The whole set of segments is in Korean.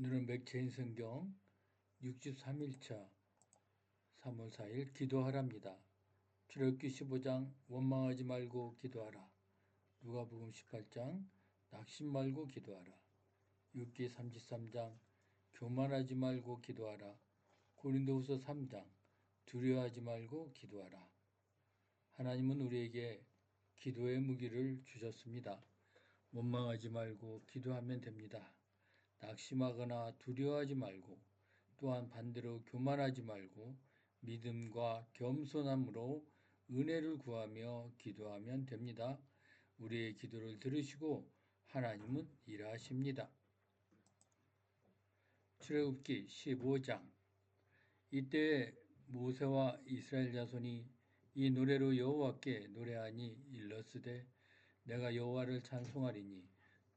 오늘은 맥체인 성경 63일차 3월 4일 기도하랍니다. 출애굽기 15장 원망하지 말고 기도하라. 누가복음 18장 낙심 말고 기도하라. 욥기 33장 교만하지 말고 기도하라. 고린도후서 3장 두려워하지 말고 기도하라. 하나님은 우리에게 기도의 무기를 주셨습니다. 원망하지 말고 기도하면 됩니다. 낙심하거나 두려워하지 말고 또한 반대로 교만하지 말고 믿음과 겸손함으로 은혜를 구하며 기도하면 됩니다. 우리의 기도를 들으시고 하나님은 일하십니다. 출애굽기 15장 이때 모세와 이스라엘 자손이 이 노래로 여호와께 노래하니 일렀으되 내가 여호와를 찬송하리니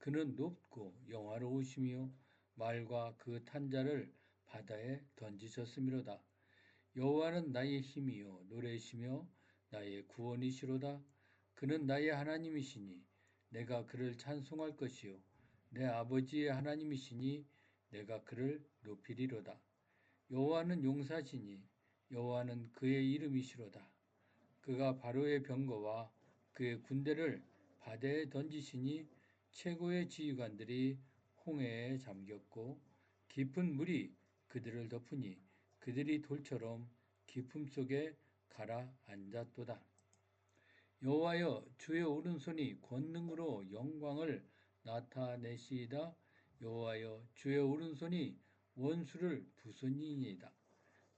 그는 높고 영화로우시며 말과 그 탄자를 바다에 던지셨음이로다. 여호와는 나의 힘이요 노래시며 나의 구원이시로다. 그는 나의 하나님이시니 내가 그를 찬송할 것이요 내 아버지의 하나님이시니 내가 그를 높이리로다. 여호와는 용사시니 여호와는 그의 이름이시로다. 그가 바로의 병거와 그의 군대를 바다에 던지시니 최고의 지휘관들이 홍해에 잠겼고 깊은 물이 그들을 덮으니 그들이 돌처럼 깊음 속에 가라앉았도다. 여호와여 주의 오른손이 권능으로 영광을 나타내시이다. 여호와여 주의 오른손이 원수를 부수니이다.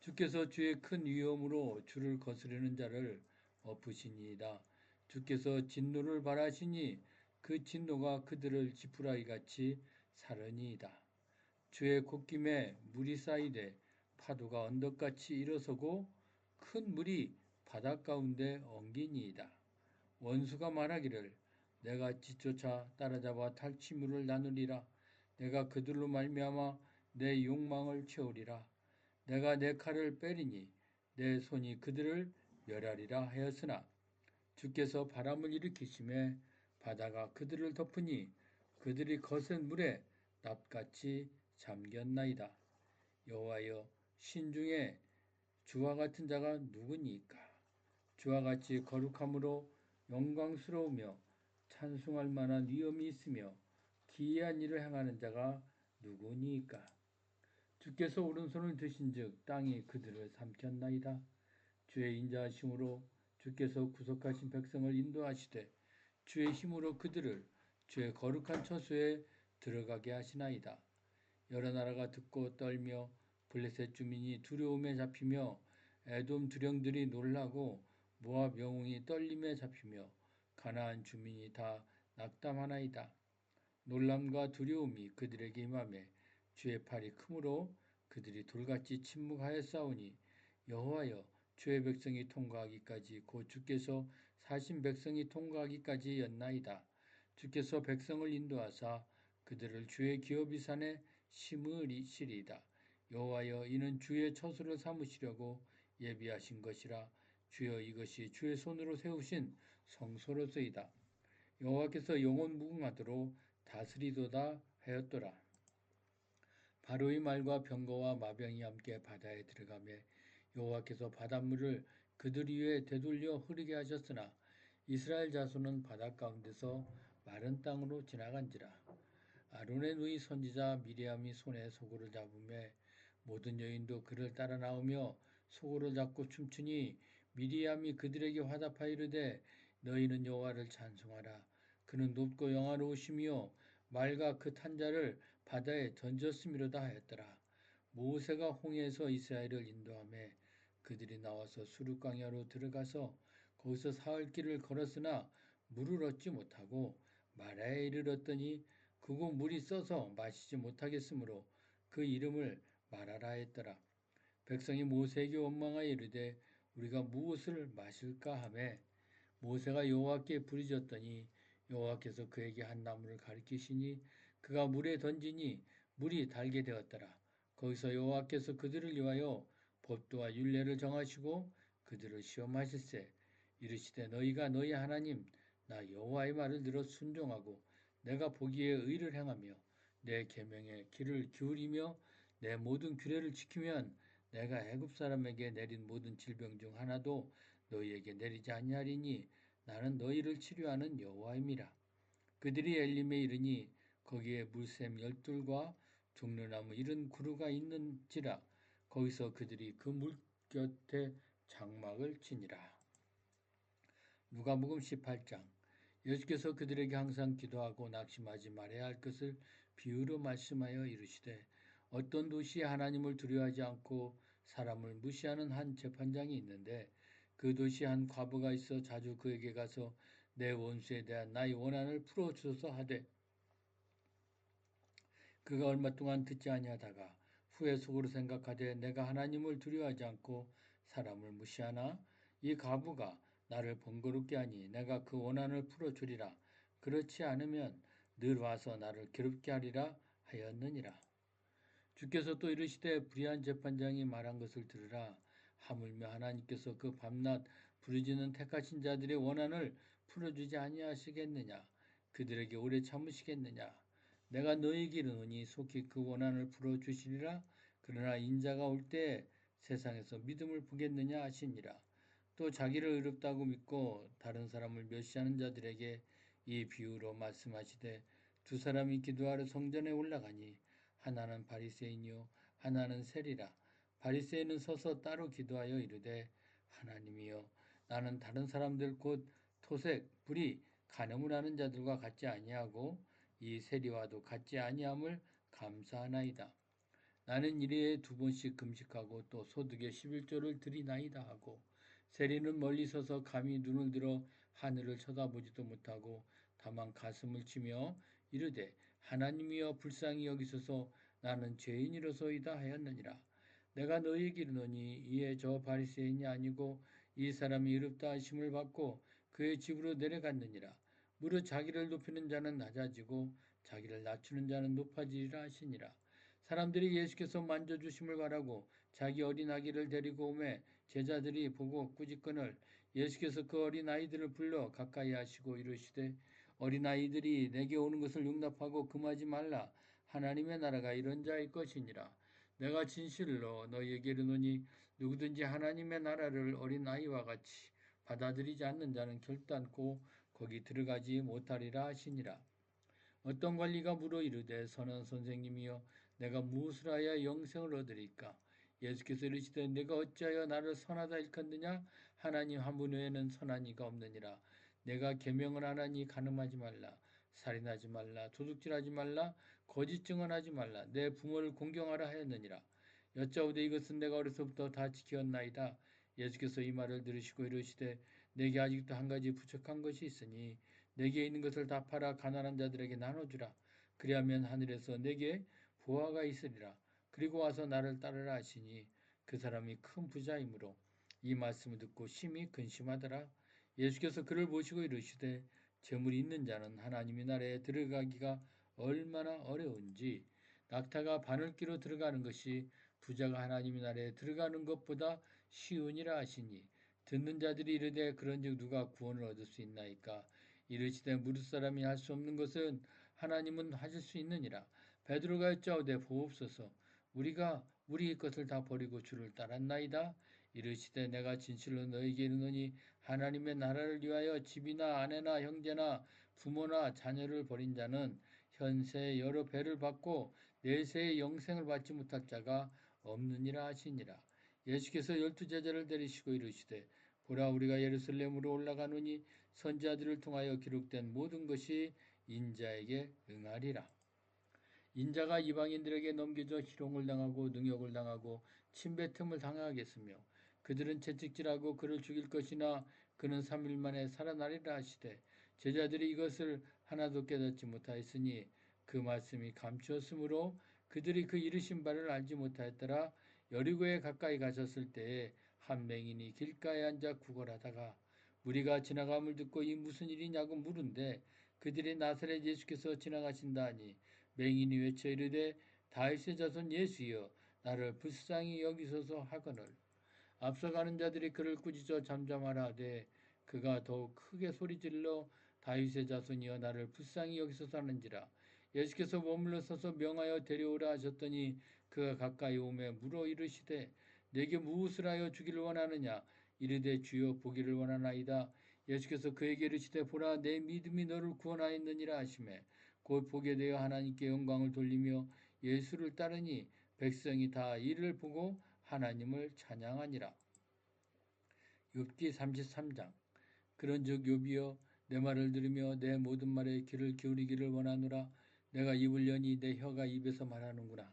주께서 주의 큰 위엄으로 주를 거스르는 자를 엎으시니이다. 주께서 진노를 발하시니 그 진노가 그들을 지푸라기같이 사르니이다. 주의 콧김에 물이 쌓이되 파도가 언덕같이 일어서고 큰 물이 바닷 가운데 엉기니이다. 원수가 말하기를 내가 찢쫓아 따라잡아 탈취물을 나누리라. 내가 그들로 말미암아 내 욕망을 채우리라. 내가 내 칼을 빼리니 내 손이 그들을 멸하리라 하였으나 주께서 바람을 일으키심에 바다가 그들을 덮으니 그들이 거센 물에 납같이 잠겼나이다. 여호와여 신중에 주와 같은 자가 누구니까? 주와 같이 거룩함으로 영광스러우며 찬송할 만한 위엄이 있으며 기이한 일을 행하는 자가 누구니까? 주께서 오른손을 드신즉 땅이 그들을 삼켰나이다. 주의 인자하심으로 주께서 구속하신 백성을 인도하시되 주의 힘으로 그들을 주의 거룩한 처소에 들어가게 하시나이다. 여러 나라가 듣고 떨며 블레셋 주민이 두려움에 잡히며 에돔 두령들이 놀라고 모압 영웅이 떨림에 잡히며 가나안 주민이 다 낙담하나이다. 놀람과 두려움이 그들에게 임하매 주의 팔이 크므로 그들이 돌같이 침묵하였사오니 여호와여 주의 백성이 통과하기까지 곧 주께서 사신 백성이 통과하기까지였나이다. 주께서 백성을 인도하사 그들을 주의 기업이 산에 심으시리이다. 여호와여 이는 주의 처소를 삼으시려고 예비하신 것이라. 주여 이것이 주의 손으로 세우신 성소로서이다. 여호와께서 영원 무궁하도록 다스리도다 하였더라. 바로의 말과 병거와 마병이 함께 바다에 들어가매 여호와께서 바닷물을 그들 위에 되돌려 흐르게 하셨으나 이스라엘 자손은 바다 가운데서 마른 땅으로 지나간지라. 아론의 누이 선지자 미리암이 손에 소고를 잡으매 모든 여인도 그를 따라 나오며 소고를 잡고 춤추니 미리암이 그들에게 화답하여 이르되 너희는 여호와를 찬송하라. 그는 높고 영화로우시며 말과 그 탄자를 바다에 던졌음이로다 하였더라. 모세가 홍해에서 이스라엘을 인도하며 그들이 나와서 수르 광야로 들어가서 거기서 사흘 길을 걸었으나 물을 얻지 못하고 마라에 이르렀더니 그곳 물이 써서 마시지 못하겠으므로 그 이름을 마라라 했더라. 백성이 모세에게 원망하여 이르되 우리가 무엇을 마실까 하매 모세가 여호와께 부르짖었더니 여호와께서 그에게 한 나무를 가리키시니 그가 물에 던지니 물이 달게 되었더라. 거기서 여호와께서 그들을 위하여 법도와 율례를 정하시고 그들을 시험하실세 이르시되 너희가 너희 하나님 나 여호와의 말을 들어 순종하고 내가 보기에 의를 행하며 내 계명에 귀를 기울이며 내 모든 규례를 지키면 내가 애굽 사람에게 내린 모든 질병 중 하나도 너희에게 내리지 아니하리니 나는 너희를 치료하는 여호와임이라. 그들이 엘림에 이르니 거기에 물샘 12과 종려나무 70그루가 있는지라. 거기서 그들이 그 물 곁에 장막을 치니라. 누가복음 18장. 예수께서 그들에게 항상 기도하고 낙심하지 말아야 할 것을 비유로 말씀하여 이르시되, 어떤 도시에 하나님을 두려워하지 않고 사람을 무시하는 한 재판장이 있는데, 그 도시에 한 과부가 있어 자주 그에게 가서 내 원수에 대한 나의 원한을 풀어주소서 하되, 그가 얼마 동안 듣지 아니하다가 후에 속으로 생각하되 내가 하나님을 두려워하지 않고 사람을 무시하나 이 과부가 나를 번거롭게 하니 내가 그 원한을 풀어주리라. 그렇지 않으면 늘 와서 나를 괴롭게 하리라 하였느니라. 주께서 또 이르시되 불의한 재판장이 말한 것을 들으라. 하물며 하나님께서 그 밤낮 부르짖는 택하신 자들의 원한을 풀어주지 아니하시겠느냐. 그들에게 오래 참으시겠느냐. 내가 너희에게 이르노니 속히 그 원한을 풀어주시리라. 그러나 인자가 올 때에 세상에서 믿음을 보겠느냐 하시니라. 또 자기를 의롭다고 믿고 다른 사람을 멸시하는 자들에게 이 비유로 말씀하시되, 두 사람이 기도하러 성전에 올라가니 하나는 바리새인이요 하나는 세리라. 바리새인은 서서 따로 기도하여 이르되, 하나님이여, 나는 다른 사람들 곧 토색, 불의, 간음을 하는 자들과 같지 아니하고 이 세리와도 같지 아니함을 감사하나이다. 나는 일에 2번씩 금식하고 또 소득의 11조를 드리나이다 하고, 세리는 멀리 서서 감히 눈을 들어 하늘을 쳐다보지도 못하고 다만 가슴을 치며 이르되, 하나님이여 불쌍히 여기소서, 나는 죄인이로소이다 하였느니라. 내가 너희에게 이르노니 이에 저 바리새인이 아니고 이 사람이 의롭다 하심을 받고 그의 집으로 내려갔느니라. 무릇 자기를 높이는 자는 낮아지고 자기를 낮추는 자는 높아지리라 하시니라. 사람들이 예수께서 만져주심을 바라고 자기 어린 아기를 데리고 오매 제자들이 보고 꾸짖거늘, 예수께서 그 어린 아이들을 불러 가까이 하시고 이르시되, 어린 아이들이 내게 오는 것을 용납하고 금하지 말라. 하나님의 나라가 이런 자일 것이니라. 내가 진실로 너희에게 이르노니 누구든지 하나님의 나라를 어린 아이와 같이 받아들이지 않는 자는 결단코 거기 들어가지 못하리라 하시니라. 어떤 관리가 물어 이르되, 선한 선생님이여, 내가 무엇을 하여 영생을 얻으리까? 예수께서 이르시되, 내가 어찌하여 나를 선하다 일컫느냐? 하나님 한 분 외에는 선한 이가 없느니라. 내가 계명을 하나니 간음하지 말라, 살인하지 말라, 도둑질하지 말라, 거짓 증언하지 말라, 내 부모를 공경하라 하였느니라. 여짜오되 이것은 내가 어려서부터 다 지켰나이다. 예수께서 이 말을 들으시고 이르시되, 내게 아직도 한 가지 부족한 것이 있으니 내게 있는 것을 다 팔아 가난한 자들에게 나눠주라. 그리하면 하늘에서 내게 보화가 있으리라. 그리고 와서 나를 따르라 하시니 그 사람이 큰 부자이므로 이 말씀을 듣고 심히 근심하더라. 예수께서 그를 보시고 이르시되, 재물이 있는 자는 하나님의 나라에 들어가기가 얼마나 어려운지, 낙타가 바늘귀로 들어가는 것이 부자가 하나님의 나라에 들어가는 것보다 쉬우니라 하시니, 듣는 자들이 이르되, 그런즉 누가 구원을 얻을 수 있나이까? 이르시되, 무릇 사람이 할 수 없는 것은 하나님은 하실 수 있느니라. 베드로가 여짜오되, 보옵소서, 우리가 우리 것을 다 버리고 주를 따랐나이다. 이르시되, 내가 진실로 너희에게 이르노니 하나님의 나라를 위하여 집이나 아내나 형제나 부모나 자녀를 버린 자는 현세에 여러 배를 받고 내세에 영생을 받지 못할 자가 없느니라 하시니라. 예수께서 12제자를 데리시고 이르시되, 보라, 우리가 예루살렘으로 올라가노니 선지자들을 통하여 기록된 모든 것이 인자에게 응하리라. 인자가 이방인들에게 넘겨져 희롱을 당하고 능욕을 당하고 침뱉음을 당하겠으며 그들은 채찍질하고 그를 죽일 것이나 그는 3일 만에 살아나리라 하시되, 제자들이 이것을 하나도 깨닫지 못하였으니 그 말씀이 감추었으므로 그들이 그 이르신 바를 알지 못하였더라. 여리고에 가까이 가셨을 때에 한 맹인이 길가에 앉아 구걸하다가 무리가 지나감을 듣고 이 무슨 일이냐고 물은데, 그들이 나사렛 예수께서 지나가신다 하니 맹인이 외쳐 이르되, 다윗의 자손 예수여, 나를 불쌍히 여기소서 하거늘. 앞서가는 자들이 그를 꾸짖어 잠잠하라 하되 그가 더욱 크게 소리질러 다윗의 자손이여, 나를 불쌍히 여기소서 하는지라. 예수께서 머물러 서서 명하여 데려오라 하셨더니 그가 가까이 오매 물어 이르시되 내게 무엇을 하여 주기를 원하느냐 이르되 주여 보기를 원하나이다. 예수께서 그에게 이르시되 보라 내 믿음이 너를 구원하였느니라 하시매 곧 보게 되어 하나님께 영광을 돌리며 예수를 따르니 백성이 다 이를 보고 하나님을 찬양하니라. 욥기 33장. 그런즉 욥이여 내 말을 들으며 내 모든 말에 귀를 기울이기를 원하노라. 내가 입을 여니 내 혀가 입에서 말하는구나.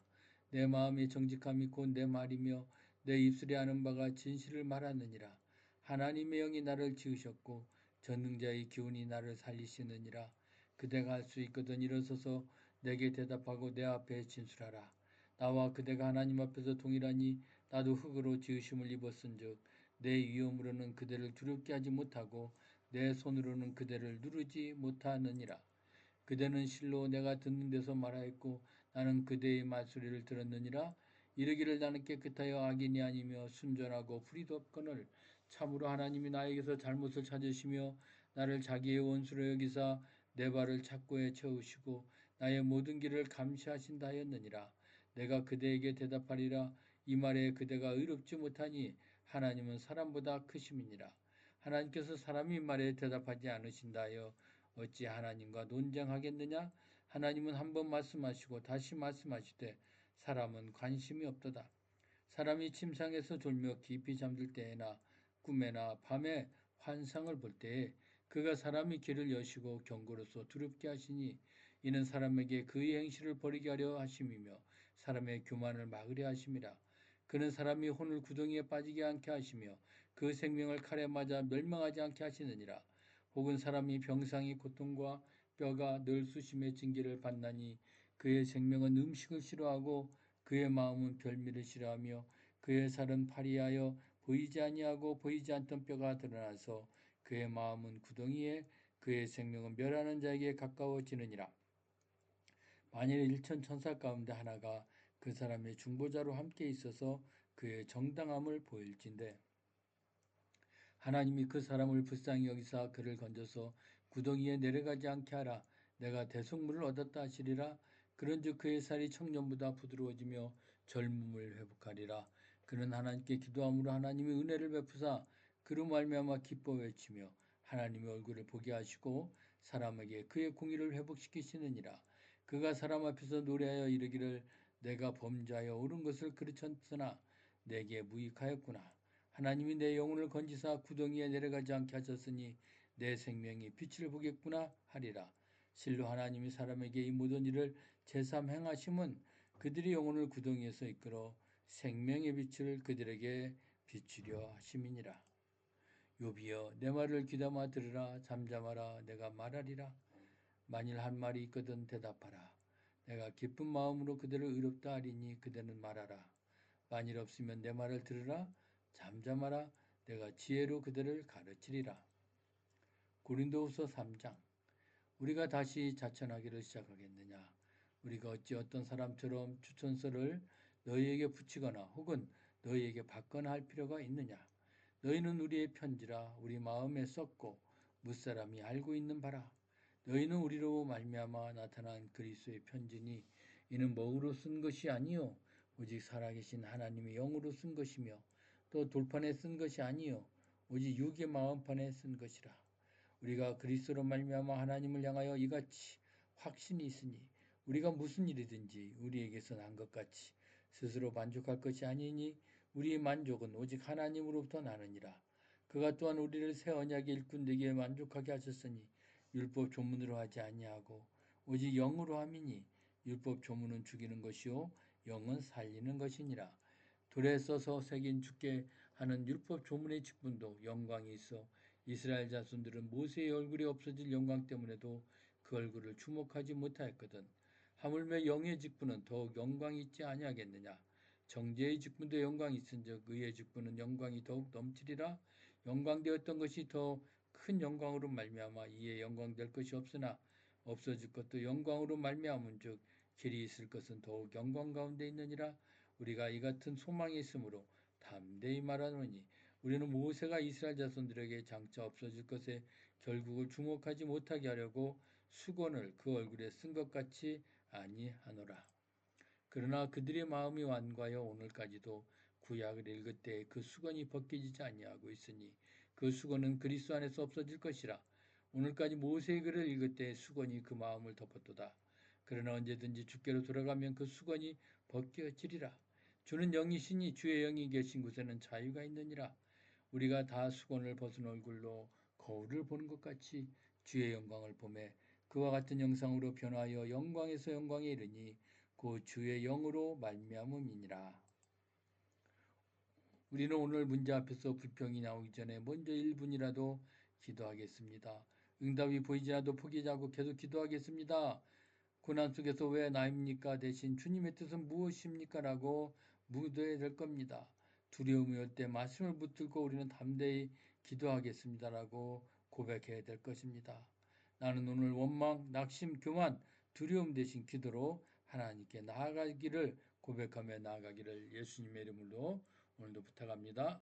내 마음의 정직함이 곧 내 말이며 내 입술에 하는 바가 진실을 말하느니라. 하나님의 영이 나를 지으셨고 전능자의 기운이 나를 살리시느니라. 그대가 할 수 있거든 일어서서 내게 대답하고 내 앞에 진술하라. 나와 그대가 하나님 앞에서 동일하니 나도 흙으로 지으심을 입었은즉 내 위엄으로는 그대를 두렵게 하지 못하고 내 손으로는 그대를 누르지 못하느니라. 그대는 실로 내가 듣는 데서 말하였고 나는 그대의 말소리를 들었느니라. 이르기를 나는 깨끗하여 악인이 아니며 순전하고 불의도 없거늘 참으로 하나님이 나에게서 잘못을 찾으시며 나를 자기의 원수로 여기사 내 발을 착고에 채우시고 나의 모든 길을 감시하신다 하였느니라. 내가 그대에게 대답하리라. 이 말에 그대가 의롭지 못하니 하나님은 사람보다 크심이니라. 하나님께서 사람이 말에 대답하지 않으신다 하여 어찌 하나님과 논쟁하겠느냐? 하나님은 한 번 말씀하시고 다시 말씀하시되 사람은 관심이 없도다. 사람이 침상에서 졸며 깊이 잠들 때에나 꿈에나 밤에 환상을 볼 때에 그가 사람이 길을 여시고 경고로서 두렵게 하시니 이는 사람에게 그의 행실을 버리게 하려 하심이며 사람의 교만을 막으려 하심이라. 그는 사람이 혼을 구덩이에 빠지게 않게 하시며 그 생명을 칼에 맞아 멸망하지 않게 하시느니라. 혹은 사람이 병상의 고통과 뼈가 늘 수심의 징계를 받나니 그의 생명은 음식을 싫어하고 그의 마음은 별미를 싫어하며 그의 살은 파리하여 보이지 아니하고 보이지 않던 뼈가 드러나서 그의 마음은 구덩이에 그의 생명은 멸하는 자에게 가까워지느니라. 만일 일천 천사 가운데 하나가 그 사람의 중보자로 함께 있어서 그의 정당함을 보일진대 하나님이 그 사람을 불쌍히 여기사 그를 건져서 구덩이에 내려가지 않게 하라. 내가 대속물을 얻었다 하시리라. 그런즉 그의 살이 청년보다 부드러워지며 젊음을 회복하리라. 그는 하나님께 기도함으로 하나님이 은혜를 베푸사 그로 말미암아 기뻐 외치며 하나님의 얼굴을 보게 하시고 사람에게 그의 공의를 회복시키시느니라. 그가 사람 앞에서 노래하여 이르기를 내가 범죄하여 옳은 것을 그르쳤으나 내게 무익하였구나. 하나님이 내 영혼을 건지사 구덩이에 내려가지 않게 하셨으니 내 생명이 빛을 보겠구나 하리라. 실로 하나님이 사람에게 이 모든 일을 제삼 행하심은 그들이 영혼을 구덩이에서 이끌어 생명의 빛을 그들에게 비추려 하심이니라. 욥이여 내 말을 귀담아 들으라. 잠잠하라. 내가 말하리라. 만일 한 말이 있거든 대답하라. 내가 기쁜 마음으로 그들을 의롭다 하리니 그대는 말하라. 만일 없으면 내 말을 들으라. 잠잠하라. 내가 지혜로 그들을 가르치리라. 고린도후서 3장. 우리가 다시 자천하기를 시작하겠느냐? 우리가 어찌 어떤 사람처럼 추천서를 너희에게 붙이거나 혹은 너희에게 받거나 할 필요가 있느냐? 너희는 우리의 편지라 우리 마음에 썼고 무사람이 알고 있는 바라. 너희는 우리로 말미암아 나타난 그리스도의 편지니 이는 머으로 쓴 것이 아니요 오직 살아계신 하나님의 영으로 쓴 것이며 또 돌판에 쓴 것이 아니요 오직 육의 마음판에 쓴 것이라. 우리가 그리스도로 말미암아 하나님을 향하여 이같이 확신이 있으니 우리가 무슨 일이든지 우리에게서 난 것 같이 스스로 만족할 것이 아니니 우리의 만족은 오직 하나님으로부터 나느니라. 그가 또한 우리를 새 언약의 일꾼 되기에 만족하게 하셨으니 율법 조문으로 하지 아니하고 오직 영으로 함이니 율법 조문은 죽이는 것이요 영은 살리는 것이니라. 돌에 써서 새긴 죽게 하는 율법 조문의 직분도 영광이 있어 이스라엘 자손들은 모세의 얼굴이 없어질 영광 때문에도 그 얼굴을 주목하지 못하였거든. 하물며 영의 직분은 더욱 영광이 있지 아니하겠느냐. 정죄의 직분도 영광이 있은즉 의의 직분은 영광이 더욱 넘치리라. 영광되었던 것이 더 큰 영광으로 말미암아 이에 영광될 것이 없으나 없어질 것도 영광으로 말미암은즉 길이 있을 것은 더욱 영광 가운데 있느니라. 우리가 이 같은 소망이 있으므로 담대히 말하노니 우리는 모세가 이스라엘 자손들에게 장차 없어질 것에 결국을 주목하지 못하게 하려고 수건을 그 얼굴에 쓴 것 같이 아니하노라. 그러나 그들의 마음이 완고하여 오늘까지도 구약을 읽을 때 그 수건이 벗겨지지 아니하고 있으니 그 수건은 그리스도 안에서 없어질 것이라. 오늘까지 모세의 글을 읽을 때 수건이 그 마음을 덮었도다. 그러나 언제든지 주께로 돌아가면 그 수건이 벗겨지리라. 주는 영이시니 주의 영이 계신 곳에는 자유가 있느니라. 우리가 다 수건을 벗은 얼굴로 거울을 보는 것 같이 주의 영광을 보매 그와 같은 영상으로 변화하여 영광에서 영광에 이르니 그 주의 영으로 말미암음이니라. 우리는 오늘 문제 앞에서 불평이 나오기 전에 먼저 1분이라도 기도하겠습니다. 응답이 보이지 않아도 포기하지 않고 계속 기도하겠습니다. 고난 속에서 왜 나입니까? 대신 주님의 뜻은 무엇입니까? 라고 묻어야 될 겁니다. 두려움이 올 때 말씀을 붙들고 우리는 담대히 기도하겠습니다. 라고 고백해야 될 것입니다. 나는 오늘 원망, 낙심, 교만, 두려움 대신 기도로 하나님께 나아가기를 고백하며 나아가기를 예수님의 이름으로 오늘도 부탁합니다.